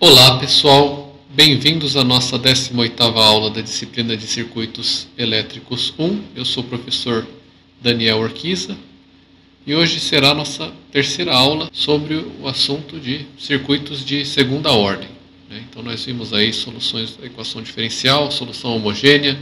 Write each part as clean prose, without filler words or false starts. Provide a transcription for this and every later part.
Olá pessoal, bem-vindos à nossa 18ª aula da disciplina de Circuitos Elétricos 1. Eu sou o professor Daniel Urquiza e hoje será a nossa terceira aula sobre o assunto de circuitos de segunda ordem. Então nós vimos aí soluções da equação diferencial, solução homogênea.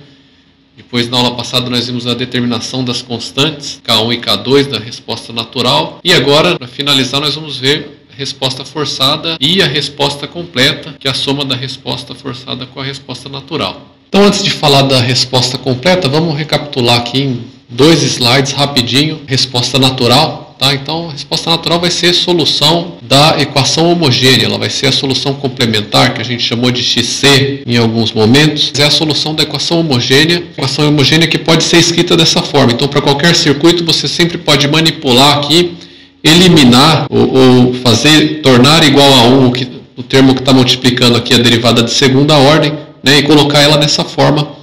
Depois, na aula passada, nós vimos a determinação das constantes K1 e K2 da resposta natural. E agora, para finalizar, nós vamos ver a resposta forçada e a resposta completa, que é a soma da resposta forçada com a resposta natural. Então, antes de falar da resposta completa, vamos recapitular aqui em 2 slides rapidinho. Resposta natural. Tá? Então, a resposta natural vai ser a solução da equação homogênea. Ela vai ser a solução complementar, que a gente chamou de XC em alguns momentos. É a solução da equação homogênea que pode ser escrita dessa forma. Então, para qualquer circuito, você sempre pode manipular aqui, eliminar ou fazer, tornar igual a 1, o termo que está multiplicando aqui a derivada de segunda ordem, né, e colocar ela dessa forma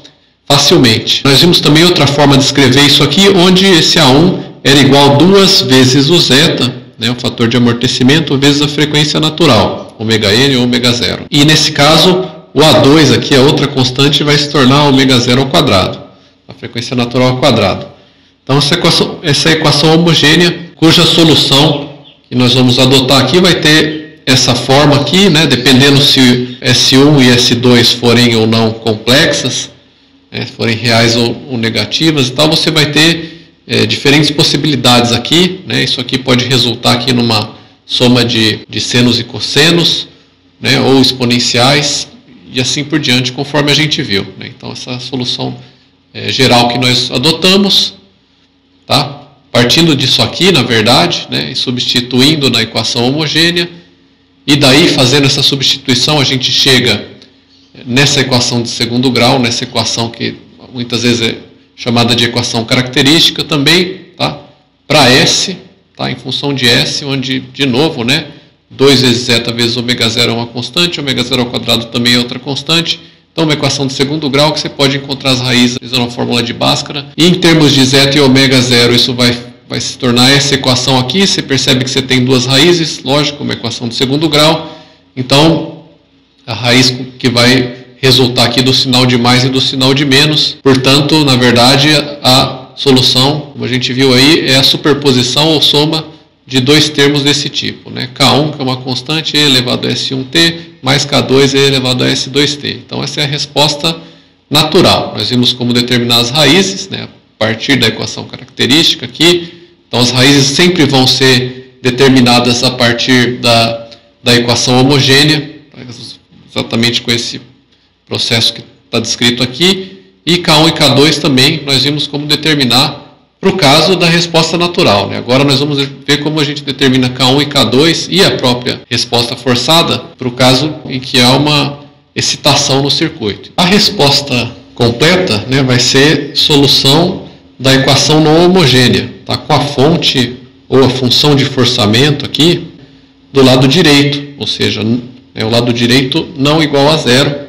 facilmente. Nós vimos também outra forma de escrever isso aqui, onde esse A1 era igual a 2 vezes o zeta, né, o fator de amortecimento, vezes a frequência natural, ômega-n ou ômega-0. E nesse caso, o A2 aqui, a outra constante, vai se tornar ômega-0 ao quadrado, a frequência natural ao quadrado. Então, essa equação homogênea, cuja solução que nós vamos adotar aqui vai ter essa forma aqui, né, dependendo se S1 e S2 forem ou não complexas, né, forem reais ou negativas e tal, você vai ter diferentes possibilidades aqui, né? Isso aqui pode resultar aqui numa soma de senos e cossenos, né? Ou exponenciais e assim por diante, conforme a gente viu, né? Então essa é a solução geral que nós adotamos, tá? Partindo disso aqui, na verdade, né? E substituindo na equação homogênea, e daí fazendo essa substituição a gente chega nessa equação de segundo grau, nessa equação que muitas vezes é chamada de equação característica também, tá? Para S, tá? Em função de S, onde, de novo, né? 2 vezes zeta vezes ômega-0 é uma constante, ômega-0 ao quadrado também é outra constante. Então, uma equação de segundo grau que você pode encontrar as raízes usando a fórmula de Bhaskara. E em termos de zeta e ômega-0, isso vai se tornar essa equação aqui. Você percebe que você tem duas raízes, lógico, uma equação de segundo grau. Então, a raiz que vai resultar aqui do sinal de mais e do sinal de menos. Portanto, na verdade, a solução, como a gente viu aí, é a superposição ou soma de dois termos desse tipo, né? K1, que é uma constante, e elevado a S1t, mais K2, e elevado a S2t. Então, essa é a resposta natural. Nós vimos como determinar as raízes, né? A partir da equação característica aqui. Então, as raízes sempre vão ser determinadas a partir da equação homogênea, exatamente com esse processo que está descrito aqui, e K1 e K2 também nós vimos como determinar para o caso da resposta natural, né? Agora nós vamos ver como a gente determina K1 e K2 e a própria resposta forçada para o caso em que há uma excitação no circuito. A resposta completa, né, vai ser solução da equação não homogênea, tá? Com a fonte ou a função de forçamento aqui do lado direito, ou seja, o lado direito não igual a zero.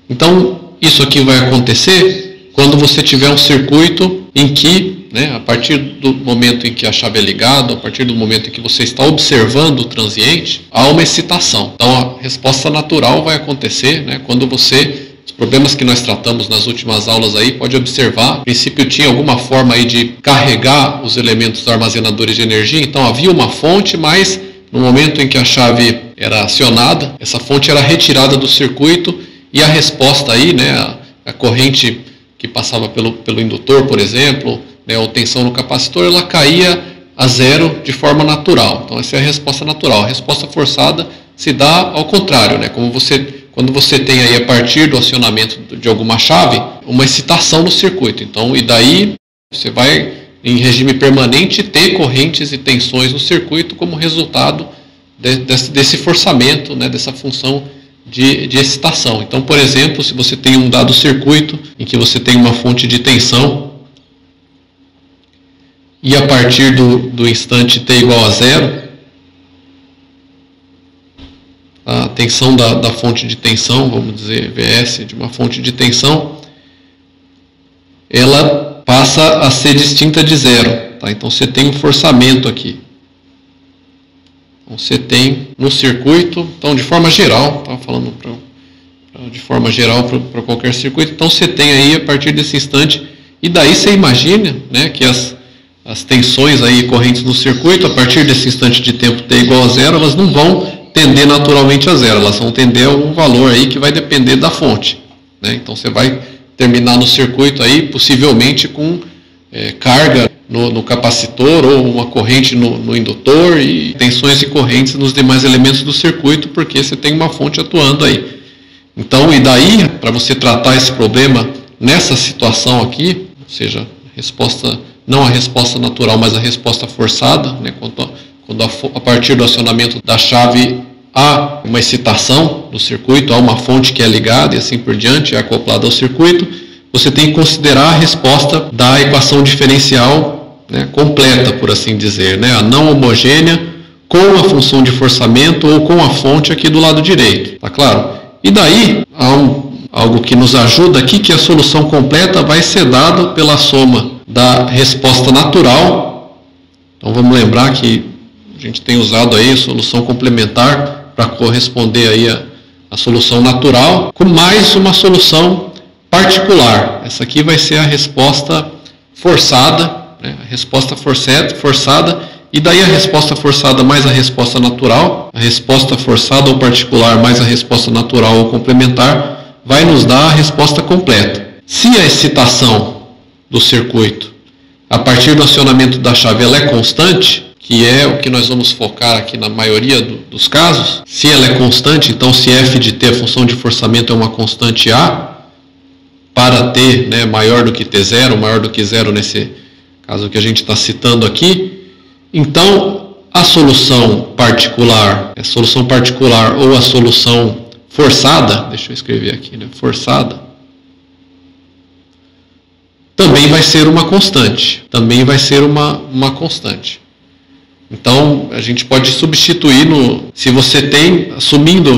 Então, isso aqui vai acontecer quando você tiver um circuito em que, né, a partir do momento em que a chave é ligada, a partir do momento em que você está observando o transiente, há uma excitação. Então, a resposta natural vai acontecer, né, quando você, os problemas que nós tratamos nas últimas aulas aí, pode observar, no princípio tinha alguma forma aí de carregar os elementos armazenadores de energia, então havia uma fonte, mas no momento em que a chave era acionada, essa fonte era retirada do circuito. E a resposta aí, né, a corrente que passava pelo indutor, por exemplo, né, ou tensão no capacitor, ela caía a zero de forma natural. Então, essa é a resposta natural. A resposta forçada se dá ao contrário, né, quando você tem aí, a partir do acionamento de alguma chave, uma excitação no circuito. Então, e daí você vai, em regime permanente, ter correntes e tensões no circuito como resultado desse forçamento, né, dessa função de excitação. Então, por exemplo, se você tem um dado circuito em que você tem uma fonte de tensão e a partir do instante t igual a zero, a tensão da fonte de tensão, vamos dizer Vs de uma fonte de tensão, ela passa a ser distinta de zero. Tá? Então, você tem um forçamento aqui. Então, você tem no circuito, então de forma geral, estava falando de forma geral para qualquer circuito, então você tem aí a partir desse instante, e daí você imagina, né, que as tensões aí correntes no circuito, a partir desse instante de tempo t igual a zero, elas não vão tender naturalmente a zero, elas vão tender a um valor aí que vai depender da fonte, né? Então você vai terminar no circuito aí possivelmente com carga no capacitor ou uma corrente no indutor e tensões e correntes nos demais elementos do circuito, porque você tem uma fonte atuando aí. Então, e daí, para você tratar esse problema nessa situação aqui, ou seja, não a resposta natural, mas a resposta forçada, né, quando a partir do acionamento da chave há uma excitação do circuito, há uma fonte que é ligada e assim por diante, é acoplada ao circuito, você tem que considerar a resposta da equação diferencial, né, completa, por assim dizer, né, a não homogênea com a função de forçamento ou com a fonte aqui do lado direito, tá claro? E daí, há algo que nos ajuda aqui, que a solução completa vai ser dada pela soma da resposta natural. Então vamos lembrar que a gente tem usado aí a solução complementar para corresponder aí a solução natural, com mais uma solução particular. Essa aqui vai ser a resposta forçada, né? A resposta forçada, e daí a resposta forçada mais a resposta natural, a resposta forçada ou particular mais a resposta natural ou complementar, vai nos dar a resposta completa. Se a excitação do circuito, a partir do acionamento da chave, ela é constante, que é o que nós vamos focar aqui na maioria dos casos, se ela é constante, então se f de t, a função de forçamento, é uma constante A, para t, né, maior do que t0, maior do que zero nesse caso que a gente está citando aqui, então a solução particular ou a solução forçada, deixa eu escrever aqui, né, forçada, também vai ser uma constante, Então, a gente pode substituir se você tem,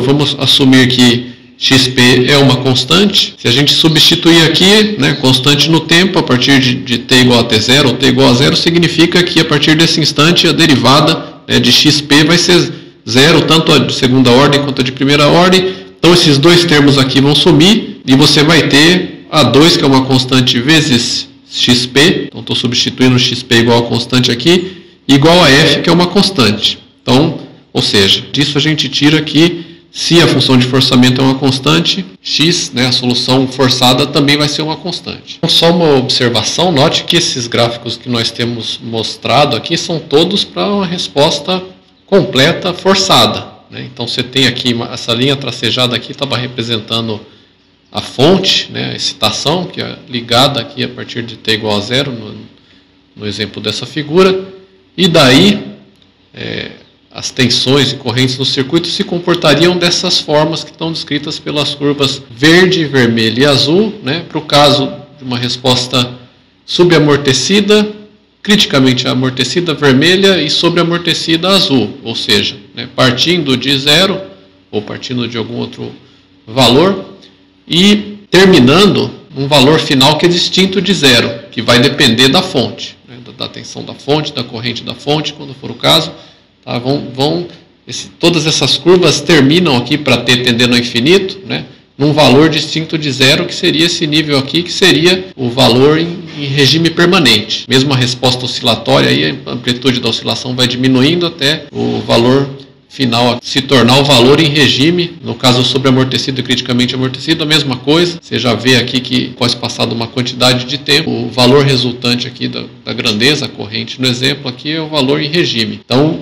vamos assumir que xp é uma constante, se a gente substituir aqui, né, constante no tempo, a partir de t igual a t0 ou t igual a zero, significa que a partir desse instante a derivada, né, de xp vai ser zero, tanto a de segunda ordem quanto a de primeira ordem. Então esses dois termos aqui vão sumir e você vai ter A2, que é uma constante, vezes xp, então estou substituindo xp igual a constante aqui, igual a f, que é uma constante. Então, ou seja, disso a gente tira que se a função de forçamento é uma constante, x, né, a solução forçada, também vai ser uma constante. Então, só uma observação, note que esses gráficos que nós temos mostrado aqui são todos para uma resposta completa forçada, né? Então você tem aqui, essa linha tracejada aqui estava representando a fonte, né, a excitação, que é ligada aqui a partir de t igual a zero, no exemplo dessa figura, e daí as tensões e correntes no circuito se comportariam dessas formas que estão descritas pelas curvas verde, vermelho e azul, né, para o caso de uma resposta subamortecida, criticamente amortecida vermelha e sobreamortecida azul, ou seja, né, partindo de zero ou partindo de algum outro valor e terminando um valor final que é distinto de zero, que vai depender da fonte, né, da tensão da fonte, da corrente da fonte, quando for o caso. Tá? Todas essas curvas terminam aqui para t tendendo ao infinito, né, num valor distinto de zero, que seria esse nível aqui, que seria o valor em regime permanente. Mesmo a resposta oscilatória, aí a amplitude da oscilação vai diminuindo até o valor final se tornar o valor em regime, no caso sobreamortecido e criticamente amortecido, a mesma coisa. Você já vê aqui que, após passado uma quantidade de tempo, o valor resultante aqui da grandeza corrente no exemplo aqui é o valor em regime. Então,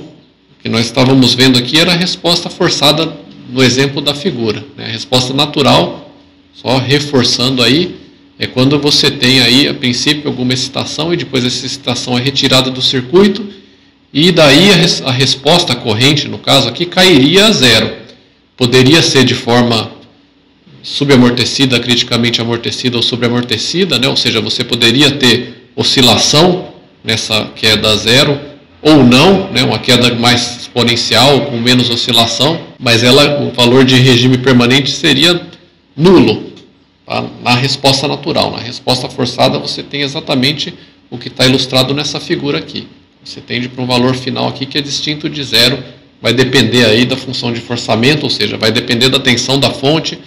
o que nós estávamos vendo aqui era a resposta forçada no exemplo da figura, né? A resposta natural, só reforçando aí, é quando você tem aí, a princípio, alguma excitação e depois essa excitação é retirada do circuito e daí a resposta corrente, no caso aqui, cairia a zero. Poderia ser de forma subamortecida, criticamente amortecida ou sobreamortecida, né? Ou seja, você poderia ter oscilação nessa queda a zero ou não, né? Uma queda mais exponencial, com menos oscilação, mas o valor de regime permanente seria nulo, tá? Na resposta natural. Na resposta forçada você tem exatamente o que está ilustrado nessa figura aqui. Você tende para um valor final aqui que é distinto de zero vai depender aí da função de forçamento, ou seja, vai depender da tensão da fonte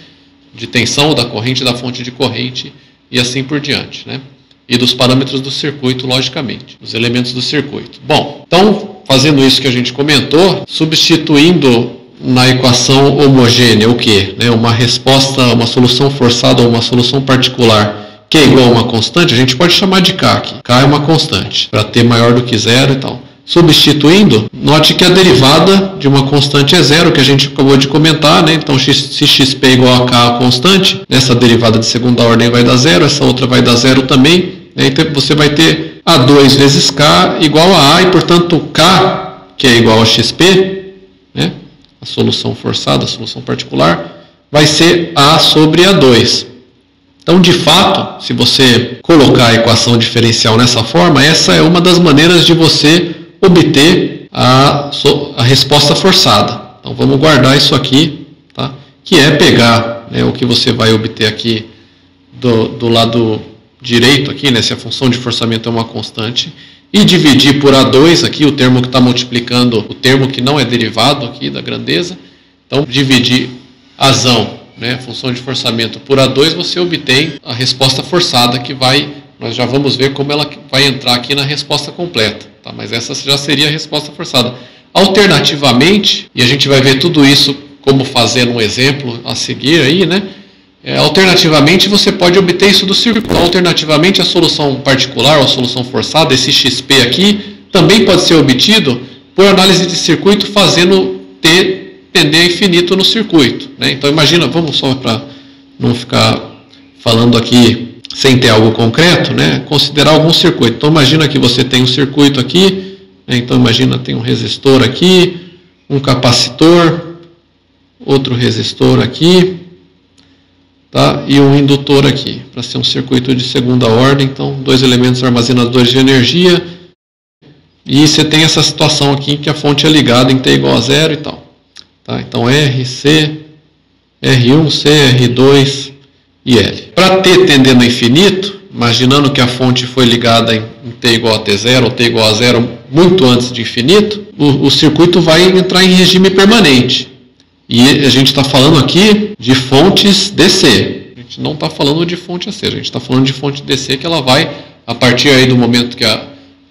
de tensão, da corrente da fonte de corrente e assim por diante, né? E dos parâmetros do circuito, logicamente, os elementos do circuito. Bom, então, fazendo isso que a gente comentou, substituindo na equação homogênea o quê? Uma resposta, uma solução forçada ou uma solução particular que é igual a uma constante, a gente pode chamar de K aqui. K é uma constante, para T maior do que zero e tal. Substituindo, note que a derivada de uma constante é zero, que a gente acabou de comentar, né? Então, se xp é igual a K a constante, essa derivada de segunda ordem vai dar zero, essa outra vai dar zero também. Então, você vai ter A2 vezes K igual a A, e, portanto, K, que é igual a XP, né? A solução forçada, a solução particular, vai ser A sobre A2. Então, de fato, se você colocar a equação diferencial nessa forma, essa é uma das maneiras de você obter a resposta forçada. Então, vamos guardar isso aqui, tá? Que é pegar, né, o que você vai obter aqui do lado direito, aqui, né, se a função de forçamento é uma constante, e dividir por A2, aqui, o termo que está multiplicando, o termo que não é derivado aqui da grandeza. Então, dividir Azão, né, função de forçamento por A2, você obtém a resposta forçada, que nós já vamos ver como ela vai entrar aqui na resposta completa, tá? Mas essa já seria a resposta forçada. Alternativamente, e a gente vai ver tudo isso como fazer um exemplo a seguir aí, né? Alternativamente, você pode obter isso do circuito. Alternativamente, a solução particular ou a solução forçada, esse XP aqui, também pode ser obtido por análise de circuito fazendo T tender a infinito no circuito, né? Então, imagina, vamos só para não ficar falando aqui sem ter algo concreto, né? Considerar algum circuito. Então, imagina que você tem um circuito aqui, né? Então, imagina tem um resistor aqui, um capacitor, outro resistor aqui, tá? E um indutor aqui, para ser um circuito de segunda ordem. Então, dois elementos armazenadores de energia, e você tem essa situação aqui que a fonte é ligada em T igual a zero e tal. Tá? Então, R, C, R1, C, R2 e L. Para T tendendo a infinito, imaginando que a fonte foi ligada em T igual a T0 ou T igual a zero muito antes de infinito, o circuito vai entrar em regime permanente. E a gente está falando aqui de fontes DC. A gente não está falando de fonte AC, a gente está falando de fonte DC, que ela vai, a partir aí do momento que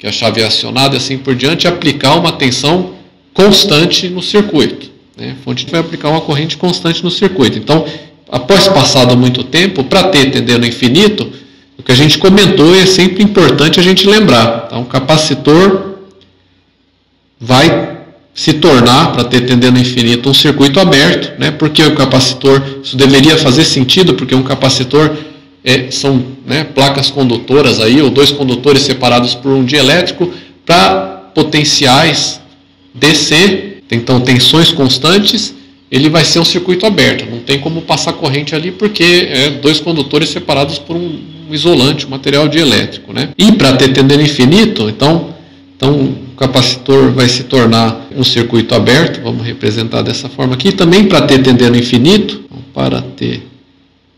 a chave é acionada e assim por diante, aplicar uma tensão constante no circuito. A fonte vai aplicar uma corrente constante no circuito. Então, após passado muito tempo, para T tendendo a infinito, o que a gente comentou é sempre importante a gente lembrar. Então, o capacitor vai se tornar, para T tendendo a infinito, um circuito aberto, né? Porque o capacitor, isso deveria fazer sentido, porque um capacitor são, né, placas condutoras aí, ou dois condutores separados por um dielétrico, para potenciais DC. Então, tensões constantes, ele vai ser um circuito aberto. Não tem como passar corrente ali, porque dois condutores separados por um isolante, um material dielétrico, né? E para T tendendo a infinito, então o capacitor vai se tornar um circuito aberto. Vamos representar dessa forma aqui. Também para T tendendo a infinito, então, para T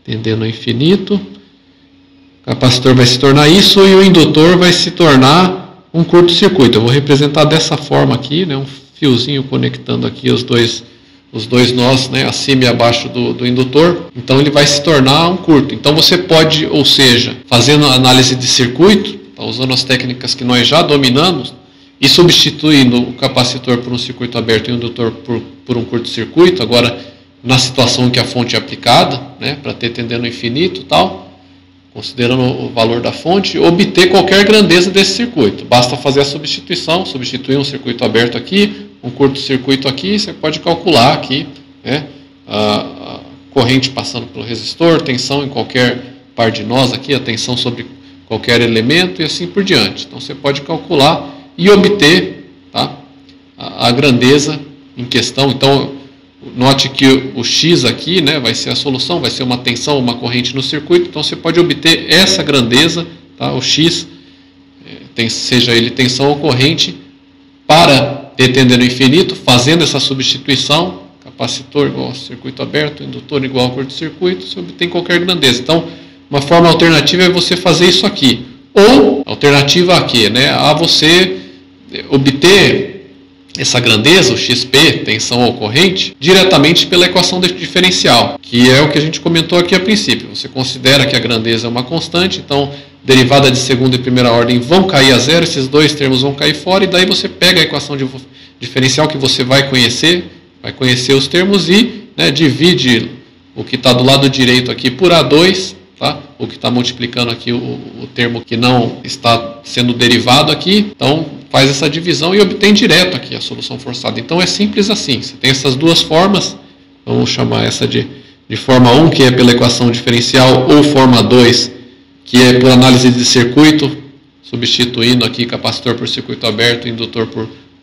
tendendo a infinito, o capacitor vai se tornar isso e o indutor vai se tornar um curto-circuito. Eu vou representar dessa forma aqui, né? Um fiozinho conectando aqui os dois nós, né, acima e abaixo do indutor. Então ele vai se tornar um curto. Então você pode, ou seja, fazendo a análise de circuito, tá, usando as técnicas que nós já dominamos, e substituindo o capacitor por um circuito aberto e o indutor por um curto-circuito, agora na situação que a fonte é aplicada, né, para T tendendo ao infinito e tal, considerando o valor da fonte, obter qualquer grandeza desse circuito. Basta fazer a substituição, substituir um circuito aberto aqui, um curto-circuito aqui, você pode calcular aqui, né, a corrente passando pelo resistor, tensão em qualquer par de nós aqui, a tensão sobre qualquer elemento e assim por diante. Então você pode calcular e obter, tá, a grandeza em questão. Então, note que o X aqui, né, vai ser a solução, vai ser uma tensão, uma corrente no circuito. Então você pode obter essa grandeza, tá, o X, seja ele tensão ou corrente, para T tendendo ao infinito, fazendo essa substituição, capacitor igual a circuito aberto, indutor igual a curto-circuito, você obtém qualquer grandeza. Então, uma forma alternativa é você fazer isso aqui. Ou, alternativa a quê? Né? A você obter essa grandeza, o XP, tensão ocorrente, diretamente pela equação diferencial, que é o que a gente comentou aqui a princípio. Você considera que a grandeza é uma constante, então derivada de segunda e primeira ordem vão cair a zero, esses dois termos vão cair fora, e daí você pega a equação diferencial que você vai conhecer os termos e, né, divide o que está do lado direito aqui por A2, tá? O que está multiplicando aqui o termo que não está sendo derivado aqui, então faz essa divisão e obtém direto aqui a solução forçada. Então é simples assim, você tem essas duas formas, vamos chamar essa de forma 1, que é pela equação diferencial, ou forma 2, que é por análise de circuito, substituindo aqui capacitor por circuito aberto, indutor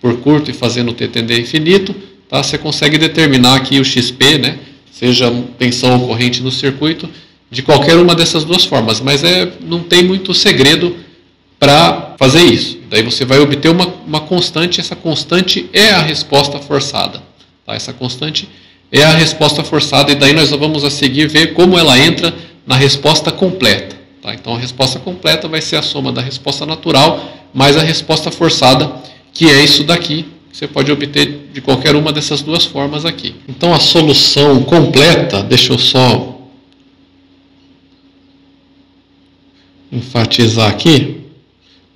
por curto e fazendo T tender a infinito, tá? Você consegue determinar aqui o XP, né? Seja tensão ocorrente no circuito, de qualquer uma dessas duas formas, mas não tem muito segredo para fazer isso. Daí você vai obter uma constante, essa constante é a resposta forçada. Tá? Essa constante é a resposta forçada, e daí nós vamos a seguir ver como ela entra na resposta completa. Tá? Então a resposta completa vai ser a soma da resposta natural mais a resposta forçada, que é isso daqui, que você pode obter de qualquer uma dessas duas formas aqui. Então a solução completa, deixa eu só enfatizar aqui,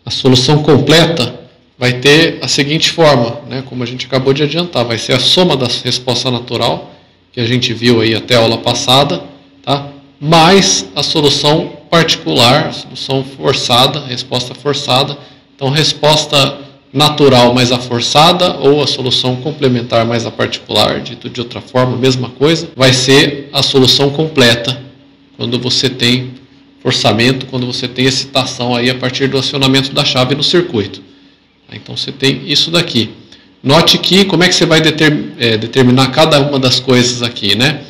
a solução completa vai ter a seguinte forma, né, como a gente acabou de adiantar, vai ser a soma da resposta natural, que a gente viu aí até a aula passada, tá, mais a solução particular, a solução forçada, resposta forçada. Então, resposta natural mais a forçada, ou a solução complementar mais a particular, dito de outra forma, mesma coisa, vai ser a solução completa, quando você tem forçamento, quando você tem excitação aí a partir do acionamento da chave no circuito. Então você tem isso daqui. Note que como é que você vai determinar cada uma das coisas aqui, né?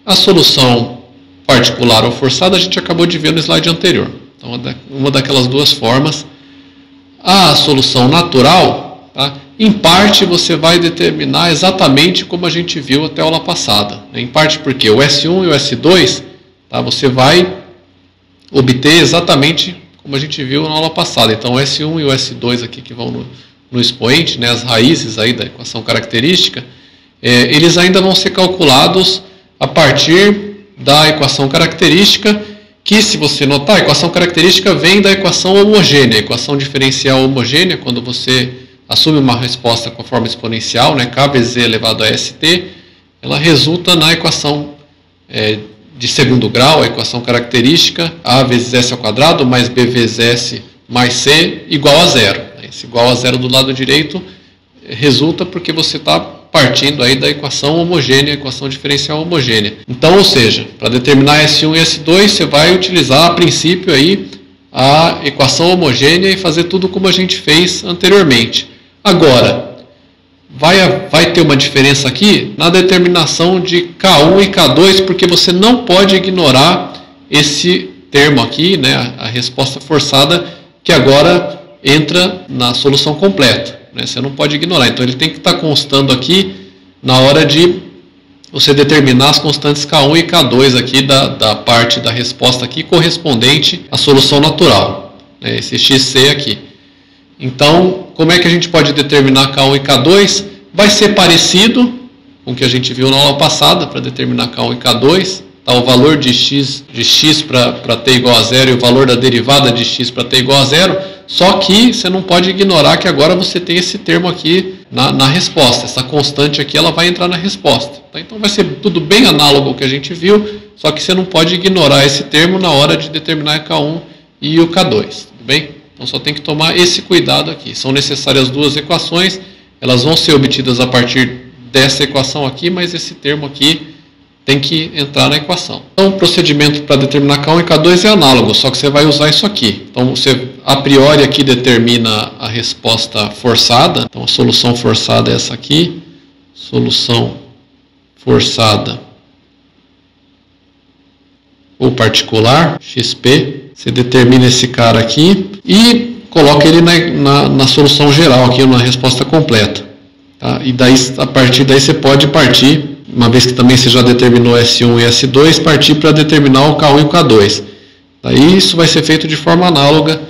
A solução particular ou forçada a gente acabou de ver no slide anterior. Então uma daquelas duas formas. A solução natural, tá? Em parte você vai determinar exatamente como a gente viu até a aula passada. Em parte porque o S1 e o S2, tá? Você vai obter exatamente como a gente viu na aula passada. Então o S1 e o S2 aqui que vão no expoente, né, as raízes aí da equação característica, eles ainda vão ser calculados a partir da equação característica, que, se você notar, a equação característica vem da equação homogênea, a equação diferencial homogênea, quando você assume uma resposta com a forma exponencial, né, K vezes Z elevado a ST, ela resulta na equação de segundo grau, a equação característica, A vezes S ao quadrado mais B vezes S mais C igual a zero. Esse igual a zero do lado direito resulta porque você está partindo aí da equação homogênea, equação diferencial homogênea. Então, ou seja, para determinar S1 e S2, você vai utilizar a princípio aí a equação homogênea e fazer tudo como a gente fez anteriormente. Agora, vai ter uma diferença aqui na determinação de K1 e K2, porque você não pode ignorar esse termo aqui, né, a resposta forçada, que agora entra na solução completa. Você não pode ignorar, então ele tem que estar constando aqui na hora de você determinar as constantes K1 e K2 aqui da parte da resposta aqui correspondente à solução natural, né, esse XC aqui. Então, como é que a gente pode determinar K1 e K2? Vai ser parecido com o que a gente viu na aula passada para determinar K1 e K2, tá, o valor de x para t igual a zero e o valor da derivada de x para t igual a zero. Só que você não pode ignorar que agora você tem esse termo aqui na resposta. Essa constante aqui ela vai entrar na resposta. Tá? Então vai ser tudo bem análogo ao que a gente viu, só que você não pode ignorar esse termo na hora de determinar K1 e o K2. Tudo bem? Então só tem que tomar esse cuidado aqui. São necessárias duas equações, elas vão ser obtidas a partir dessa equação aqui, mas esse termo aqui tem que entrar na equação. Então, o procedimento para determinar K1 e K2 é análogo, só que você vai usar isso aqui. Então, você a priori aqui determina a resposta forçada. Então, a solução forçada é essa aqui. Solução forçada ou particular, XP. Você determina esse cara aqui e coloca ele na solução geral aqui, na resposta completa. Tá? E daí, a partir daí você pode partir, uma vez que também você já determinou S1 e S2, partir para determinar o K1 e o K2. Daí isso vai ser feito de forma análoga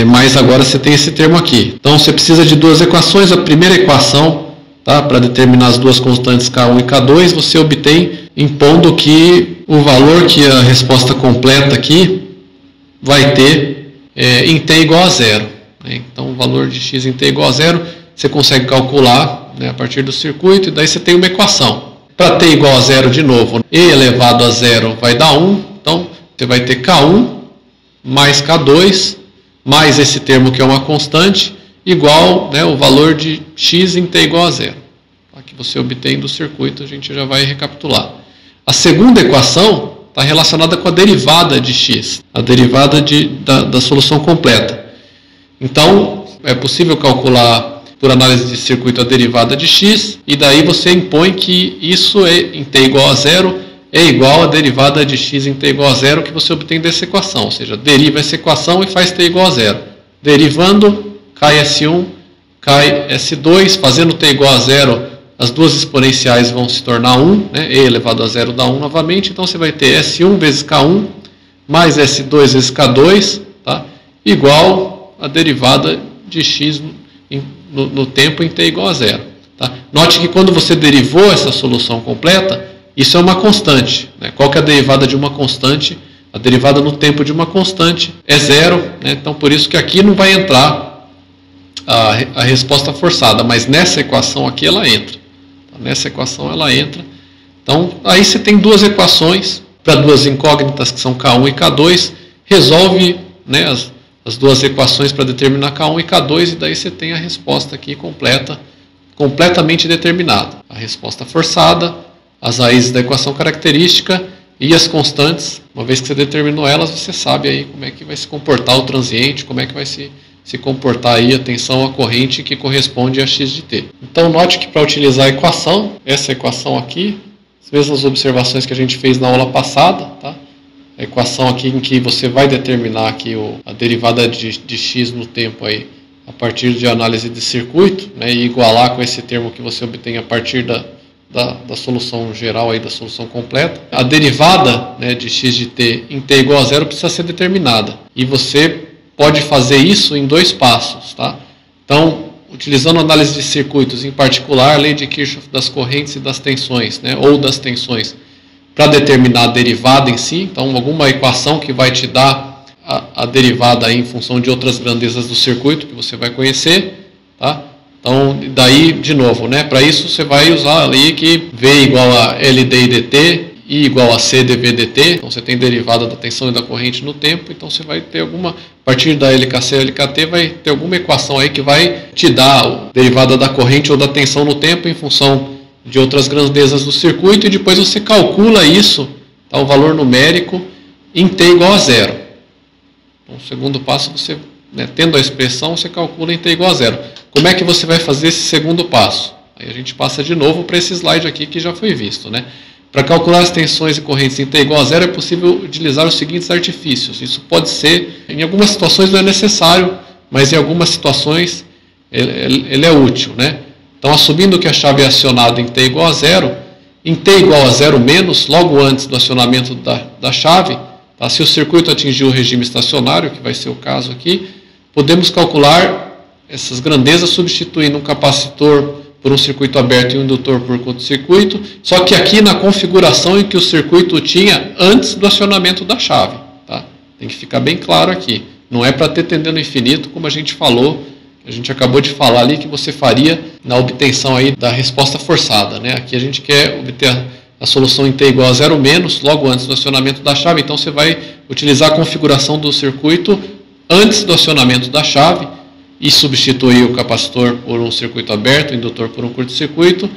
mas agora você tem esse termo aqui. Então você precisa de duas equações. A primeira equação, tá, para determinar as duas constantes K1 e K2, você obtém impondo que o valor que a resposta completa aqui vai ter em t igual a zero. Então o valor de x em t igual a zero você consegue calcular, né, a partir do circuito, e daí você tem uma equação. Para t igual a zero, de novo, e elevado a zero vai dar 1, então você vai ter K1 mais K2, mais esse termo que é uma constante, igual, né, o valor de x em t igual a zero. Tá, que você obtém do circuito, a gente já vai recapitular. A segunda equação está relacionada com a derivada de x, a derivada da solução completa. Então, é possível calcular por análise de circuito a derivada de x, e daí você impõe que isso em t igual a zero é igual a derivada de x em t igual a zero que você obtém dessa equação, ou seja, deriva essa equação e faz t igual a zero. Derivando, cai S1, cai S2, fazendo t igual a zero, as duas exponenciais vão se tornar 1, né? E elevado a zero dá 1 novamente, então você vai ter S1 vezes K1 mais S2 vezes K2, tá? Igual a derivada de x no tempo em t igual a zero. Tá? Note que quando você derivou essa solução completa, isso é uma constante. Né? Qual que é a derivada de uma constante? A derivada no tempo de uma constante é zero, né? Então por isso que aqui não vai entrar a resposta forçada, mas nessa equação aqui ela entra. Nessa equação ela entra. Então aí você tem duas equações para duas incógnitas que são K1 e K2, resolve, né, as duas equações para determinar K1 e K2, e daí você tem a resposta aqui completa, completamente determinada. A resposta forçada, as raízes da equação característica e as constantes. Uma vez que você determinou elas, você sabe aí como é que vai se comportar o transiente, como é que vai se comportar aí a tensão à corrente que corresponde a x de t. Então note que para utilizar a equação, essa equação aqui, as mesmas observações que a gente fez na aula passada, tá? A equação aqui em que você vai determinar aqui a derivada de x no tempo aí, a partir de análise de circuito, né, e igualar com esse termo que você obtém a partir da solução geral, aí, da solução completa. A derivada, né, de x de t em t igual a zero precisa ser determinada. E você pode fazer isso em dois passos. Tá? Então, utilizando análise de circuitos, em particular a lei de Kirchhoff das correntes e das tensões, né, ou das tensões, para determinar a derivada em si. Então, alguma equação que vai te dar a derivada aí em função de outras grandezas do circuito que você vai conhecer. Tá? Então, daí, de novo, né, para isso você vai usar ali que V igual a LD e dt, I igual a C dV dt. Então, você tem derivada da tensão e da corrente no tempo. Então, você vai ter alguma, a partir da LKC e LKT, vai ter alguma equação aí que vai te dar a derivada da corrente ou da tensão no tempo em função de outras grandezas do circuito, e depois você calcula isso, tá, o valor numérico, em t igual a zero. Então, o segundo passo, você, né, tendo a expressão, você calcula em t igual a zero. Como é que você vai fazer esse segundo passo? Aí a gente passa de novo para esse slide aqui que já foi visto. Né? Para calcular as tensões e correntes em t igual a zero, é possível utilizar os seguintes artifícios. Isso pode ser, em algumas situações não é necessário, mas em algumas situações ele é útil. Né? Então, assumindo que a chave é acionada em t igual a zero, em t igual a zero menos, logo antes do acionamento da chave, tá? Se o circuito atingir o regime estacionário, que vai ser o caso aqui, podemos calcular essas grandezas substituindo um capacitor por um circuito aberto e um indutor por curto-circuito, só que aqui na configuração em que o circuito tinha antes do acionamento da chave. Tá? Tem que ficar bem claro aqui. Não é para ter tendendo infinito, como a gente falou, a gente acabou de falar ali que você faria na obtenção aí da resposta forçada. Né? Aqui a gente quer obter a solução em t igual a zero menos, logo antes do acionamento da chave, então você vai utilizar a configuração do circuito antes do acionamento da chave e substituir o capacitor por um circuito aberto, o indutor por um curto-circuito,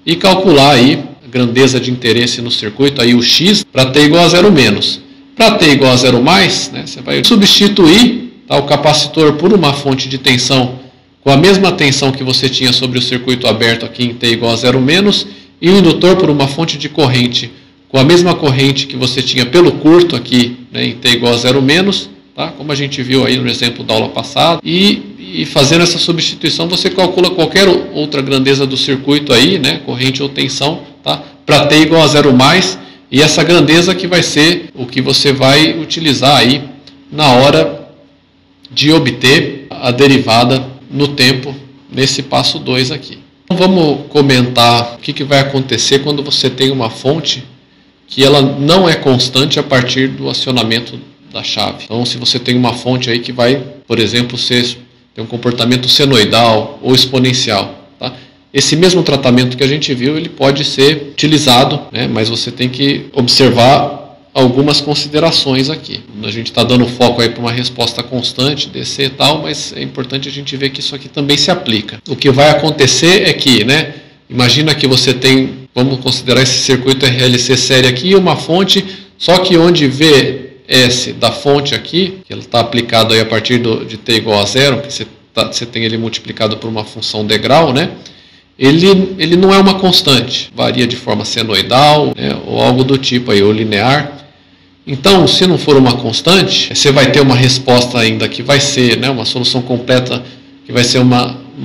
e calcular aí a grandeza de interesse no circuito, aí o x, para t igual a zero menos. Para t igual a zero mais, né, você vai substituir, tá, o capacitor por uma fonte de tensão com a mesma tensão que você tinha sobre o circuito aberto aqui em t igual a zero menos, e o indutor por uma fonte de corrente com a mesma corrente que você tinha pelo curto aqui, né, em t igual a zero menos, tá, como a gente viu aí no exemplo da aula passada, e fazendo essa substituição você calcula qualquer outra grandeza do circuito aí, né, corrente ou tensão, tá, para t igual a zero mais, e essa grandeza que vai ser o que você vai utilizar aí na hora de obter a derivada no tempo nesse passo 2 aqui. Então vamos comentar o que vai acontecer quando você tem uma fonte que ela não é constante a partir do acionamento da chave. Então se você tem uma fonte aí que vai, por exemplo, ter um comportamento senoidal ou exponencial, tá? Esse mesmo tratamento que a gente viu, ele pode ser utilizado, né? Mas você tem que observar algumas considerações aqui. A gente está dando foco aí para uma resposta constante, DC e tal, mas é importante a gente ver que isso aqui também se aplica. O que vai acontecer é que, né, imagina que você tem, vamos considerar esse circuito RLC série aqui, uma fonte, só que onde VS da fonte aqui, que ela está aplicado aí a partir de t igual a 0, que você tem ele multiplicado por uma função degrau, né? Ele não é uma constante, varia de forma senoidal, né, ou algo do tipo aí, ou linear. Então, se não for uma constante, você vai ter uma resposta ainda que vai ser, né, uma solução completa, que vai ser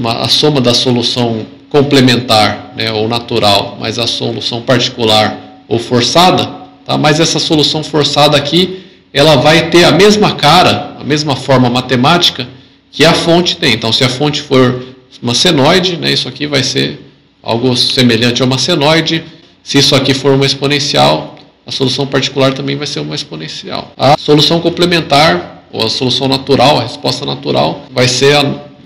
a soma da solução complementar, né, ou natural, mais a solução particular ou forçada, tá? Mas essa solução forçada aqui, ela vai ter a mesma cara, a mesma forma matemática que a fonte tem. Então, se a fonte for uma senoide, né, isso aqui vai ser algo semelhante a uma senoide. Se isso aqui for uma exponencial, a solução particular também vai ser uma exponencial. A solução complementar, ou a solução natural, a resposta natural, vai ser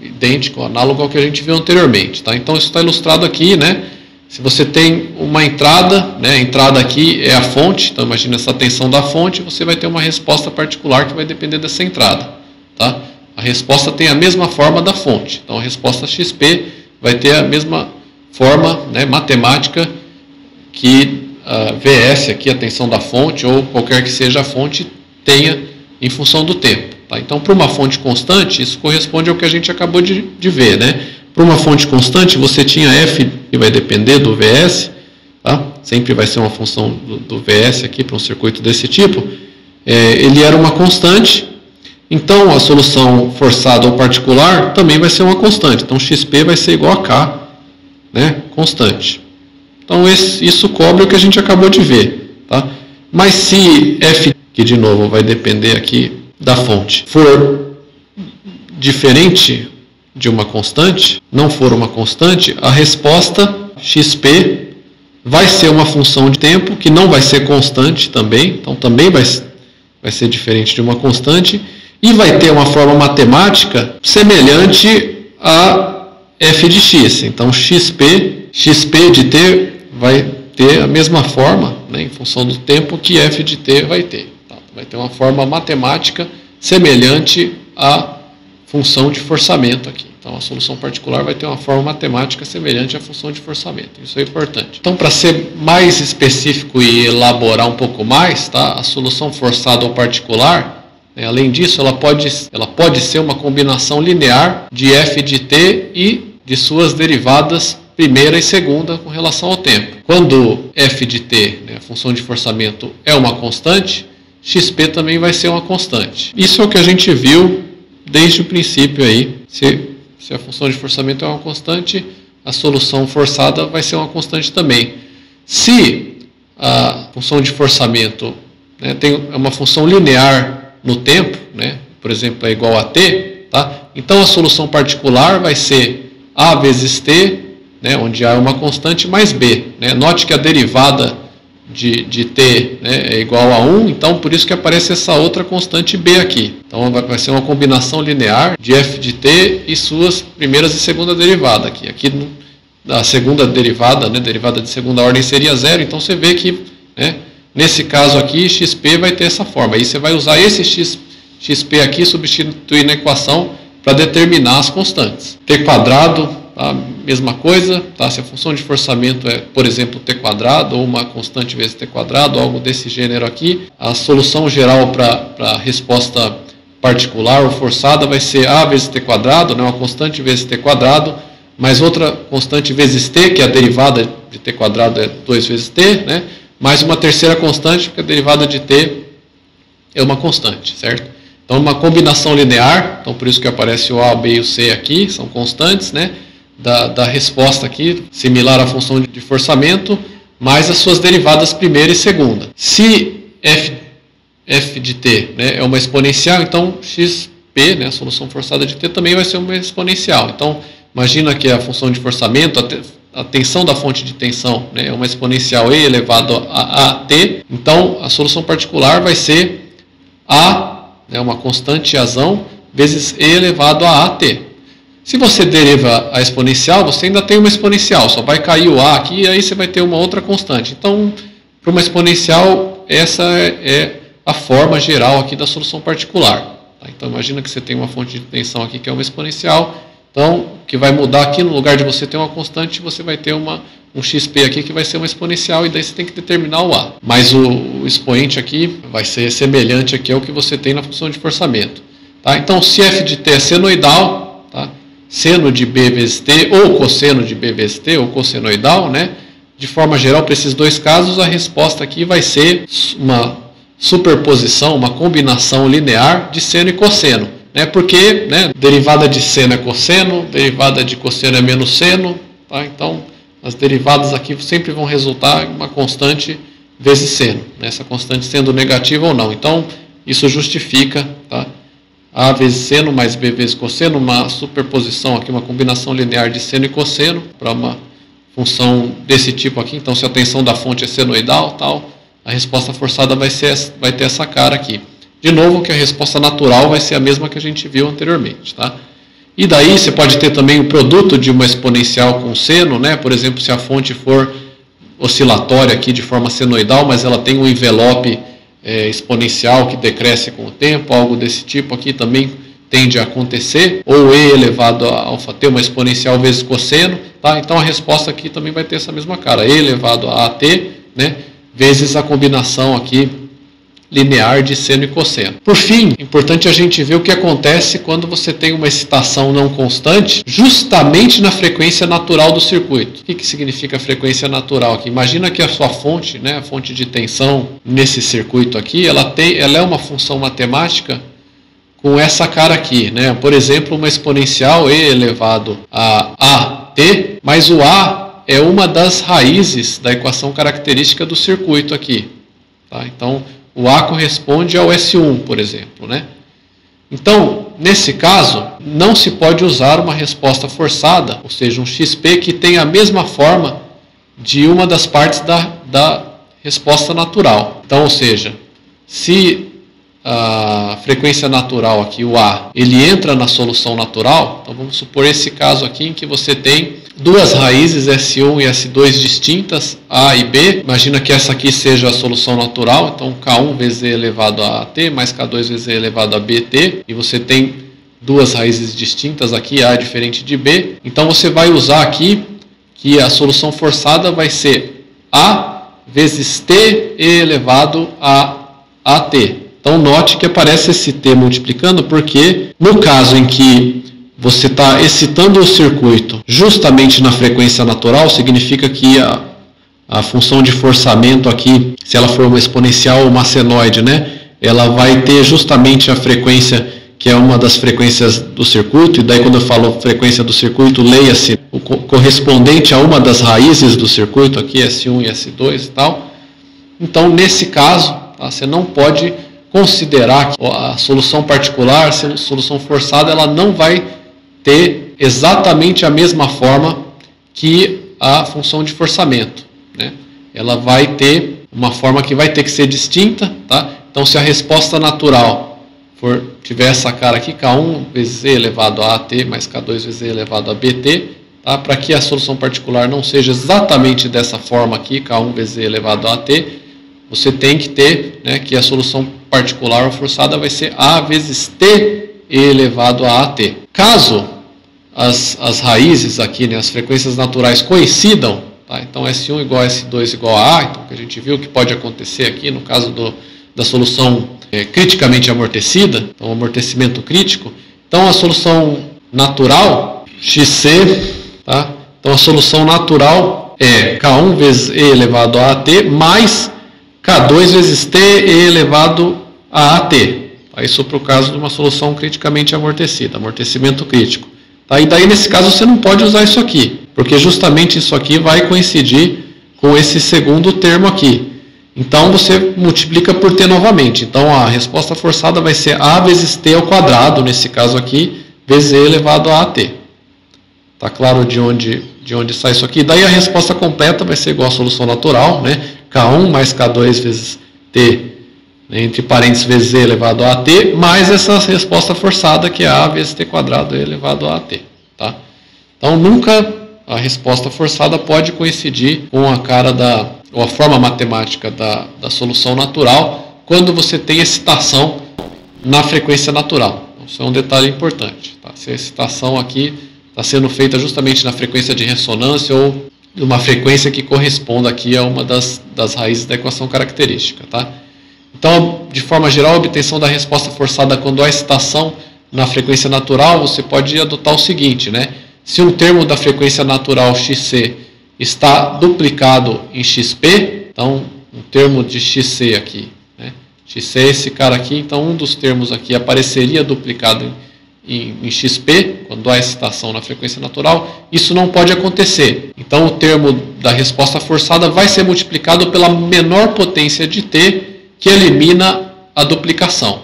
idêntico, análogo ao que a gente viu anteriormente. Tá? Então isso está ilustrado aqui, né? Se você tem uma entrada, né, a entrada aqui é a fonte, então imagina essa tensão da fonte, você vai ter uma resposta particular que vai depender dessa entrada. Tá? A resposta tem a mesma forma da fonte. Então a resposta XP vai ter a mesma forma, né, matemática que a VS aqui, a tensão da fonte, ou qualquer que seja a fonte, tenha em função do tempo. Tá? Então, para uma fonte constante, isso corresponde ao que a gente acabou de ver. Né? Para uma fonte constante, você tinha F, que vai depender do VS, tá? Sempre vai ser uma função do VS aqui, para um circuito desse tipo. Ele era uma constante, então a solução forçada ou particular também vai ser uma constante. Então, XP vai ser igual a K, né? Constante. Então, isso cobre o que a gente acabou de ver. Tá? Mas se F, que de novo vai depender aqui da fonte, for diferente de uma constante, não for uma constante, a resposta XP vai ser uma função de tempo que não vai ser constante também, então também vai ser diferente de uma constante, e vai ter uma forma matemática semelhante a f de x. Então XP de t vai ter a mesma forma, né, em função do tempo que f de t vai ter. Tá? Vai ter uma forma matemática semelhante à função de forçamento aqui. Então a solução particular vai ter uma forma matemática semelhante à função de forçamento. Isso é importante. Então, para ser mais específico e elaborar um pouco mais, tá? A solução forçada ou particular, né, além disso, ela pode ser uma combinação linear de f de t e de suas derivadas primeira e segunda com relação ao tempo. Quando f de t, né, a função de forçamento, é uma constante, xp também vai ser uma constante. Isso é o que a gente viu desde o princípio aí. Se a função de forçamento é uma constante, a solução forçada vai ser uma constante também. Se a função de forçamento, né, é uma função linear no tempo, né, por exemplo, é igual a t, tá? Então a solução particular vai ser a vezes t, né, onde A é uma constante, mais B. Né? Note que a derivada de t, né, é igual a 1, então por isso que aparece essa outra constante B aqui. Então vai ser uma combinação linear de f de t e suas primeiras e segunda derivada aqui. Aqui a segunda derivada, né, derivada de segunda ordem seria 0, então você vê que, né, nesse caso aqui, xp vai ter essa forma. Aí você vai usar esse xp aqui, substituir na equação para determinar as constantes. T quadrado, tá? Mesma coisa, tá? Se a função de forçamento é, por exemplo, t quadrado, ou uma constante vezes t quadrado, algo desse gênero aqui, a solução geral para a resposta particular ou forçada vai ser a vezes t quadrado, né? Uma constante vezes t quadrado, mais outra constante vezes t, que é a derivada de t quadrado é 2 vezes t, né? Mais uma terceira constante, porque a derivada de t é uma constante, certo? Então, uma combinação linear, então por isso que aparece o A, o B e o C aqui, são constantes, né? Da resposta aqui, similar à função de forçamento, mais as suas derivadas primeira e segunda. Se f de t, né, é uma exponencial, então P, né, a solução forçada de T, também vai ser uma exponencial. Então, imagina que a função de forçamento, a tensão da fonte de tensão, né, é uma exponencial E elevado a AT. Então, a solução particular vai ser A, né, uma constante azão, vezes E elevado a AT. Se você deriva a exponencial, você ainda tem uma exponencial, só vai cair o A aqui e aí você vai ter uma outra constante. Então, para uma exponencial, essa é a forma geral aqui da solução particular. Tá? Então, imagina que você tem uma fonte de tensão aqui que é uma exponencial. Então, o que vai mudar aqui, no lugar de você ter uma constante, você vai ter um XP aqui que vai ser uma exponencial, e daí você tem que determinar o A. Mas o expoente aqui vai ser semelhante aqui ao que você tem na função de forçamento. Tá? Então, se f de t é senoidal, tá? Seno de B vezes T, ou cosseno de B vezes T, ou cossenoidal, né? De forma geral, para esses dois casos, a resposta aqui vai ser uma superposição, uma combinação linear de seno e cosseno. Né? Porque, né, derivada de seno é cosseno, derivada de cosseno é menos seno. Tá? Então, as derivadas aqui sempre vão resultar em uma constante vezes seno. Né? Essa constante sendo negativa ou não. Então, isso justifica, tá? A vezes seno mais B vezes cosseno, uma superposição aqui, uma combinação linear de seno e cosseno para uma função desse tipo aqui. Então, se a tensão da fonte é senoidal, tal, a resposta forçada vai ter essa cara aqui. De novo, que a resposta natural vai ser a mesma que a gente viu anteriormente. Tá? E daí você pode ter também o produto de uma exponencial com seno, né? Por exemplo, se a fonte for oscilatória aqui de forma senoidal, mas ela tem um envelope exponencial que decresce com o tempo, algo desse tipo aqui também tende a acontecer, ou E elevado a alfa t, uma exponencial vezes cosseno, tá? Então a resposta aqui também vai ter essa mesma cara, E elevado a AT, né, vezes a combinação aqui linear de seno e cosseno. Por fim, é importante a gente ver o que acontece quando você tem uma excitação não constante, justamente na frequência natural do circuito. O que significa frequência natural aqui? Imagina que a sua fonte, né, a fonte de tensão nesse circuito aqui, ela é uma função matemática com essa cara aqui, né? Por exemplo, uma exponencial E elevado a AT, mas o A é uma das raízes da equação característica do circuito aqui. Tá? Então, o A corresponde ao S1, por exemplo. Né? Então, nesse caso, não se pode usar uma resposta forçada, ou seja, um XP que tenha a mesma forma de uma das partes da resposta natural. Então, ou seja, se a frequência natural aqui, o A, ele entra na solução natural, então vamos supor esse caso aqui em que você tem duas raízes S1 e S2 distintas, A e B. Imagina que essa aqui seja a solução natural, então K1 vezes E elevado a AT mais K2 vezes E elevado a BT, e você tem duas raízes distintas aqui, A diferente de B. Então você vai usar aqui que a solução forçada vai ser A vezes T E elevado a AT. Então note que aparece esse T multiplicando, porque no caso em que você está excitando o circuito justamente na frequência natural, significa que a função de forçamento aqui, se ela for uma exponencial ou uma senoide, né, ela vai ter justamente a frequência que é uma das frequências do circuito, e daí quando eu falo frequência do circuito, leia-se o correspondente a uma das raízes do circuito, aqui S1 e S2 e tal. Então, nesse caso, tá, você não pode considerar que a solução particular, a solução forçada, ela não vai ter exatamente a mesma forma que a função de forçamento. Né? Ela vai ter uma forma que vai ter que ser distinta. Tá? Então, se a resposta natural tiver essa cara aqui, K1 vezes E elevado a AT mais K2 vezes E elevado a BT, tá? Para que a solução particular não seja exatamente dessa forma aqui, K1 vezes E elevado a AT, você tem que ter, né, que a solução particular ou forçada vai ser A vezes T E elevado a AT. Caso as raízes aqui, né, as frequências naturais coincidam, tá? Então S1 igual a S2 igual a A, então que a gente viu que pode acontecer aqui no caso da solução criticamente amortecida, então amortecimento crítico. Então a solução natural, XC, tá? Então a solução natural é K1 vezes E elevado a AT mais K2 vezes T E elevado a AT. Tá? Isso para o caso de uma solução criticamente amortecida, amortecimento crítico. Tá? E daí nesse caso você não pode usar isso aqui, porque justamente isso aqui vai coincidir com esse segundo termo aqui. Então você multiplica por t novamente. Então a resposta forçada vai ser a vezes t ao quadrado, nesse caso aqui, vezes e elevado a at. Tá claro de onde sai isso aqui? Daí a resposta completa vai ser igual à solução natural, né? K1 mais K2 vezes t, né? Entre parênteses, vezes e elevado a at, mais essa resposta forçada, que é a vezes t quadrado e elevado a at. Tá? Então nunca a resposta forçada pode coincidir com a ou a forma matemática da solução natural quando você tem excitação na frequência natural. Então, isso é um detalhe importante. Tá? Se a excitação aqui está sendo feita justamente na frequência de ressonância ou uma frequência que corresponda aqui a uma das raízes da equação característica. Tá? Então, de forma geral, a obtenção da resposta forçada quando há excitação na frequência natural, você pode adotar o seguinte, né? Se um termo da frequência natural xc está duplicado em xp, então um termo de xc aqui, né? Xc é esse cara aqui, então um dos termos aqui apareceria duplicado em xp, quando há excitação na frequência natural, isso não pode acontecer. Então o termo da resposta forçada vai ser multiplicado pela menor potência de t, que elimina a duplicação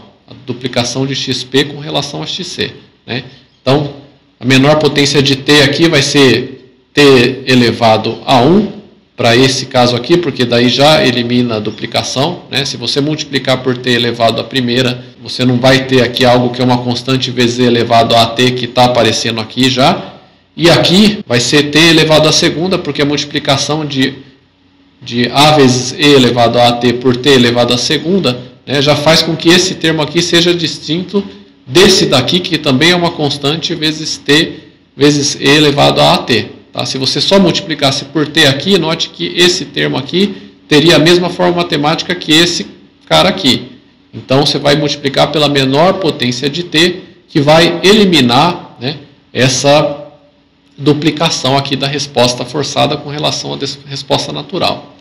de xp com relação a xc, né? Então a menor potência de t aqui vai ser t elevado a 1, para esse caso aqui, porque daí já elimina a duplicação, né? Se você multiplicar por t elevado à primeira, você não vai ter aqui algo que é uma constante vezes e elevado a t, que está aparecendo aqui já. E aqui vai ser t elevado à segunda, porque a multiplicação de a vezes e elevado a at por t elevado à segunda, né, já faz com que esse termo aqui seja distinto desse daqui, que também é uma constante, vezes t vezes e elevado a at. Tá? Se você só multiplicasse por t aqui, note que esse termo aqui teria a mesma forma matemática que esse cara aqui. Então você vai multiplicar pela menor potência de t, que vai eliminar, né, essa duplicação aqui da resposta forçada com relação à resposta natural.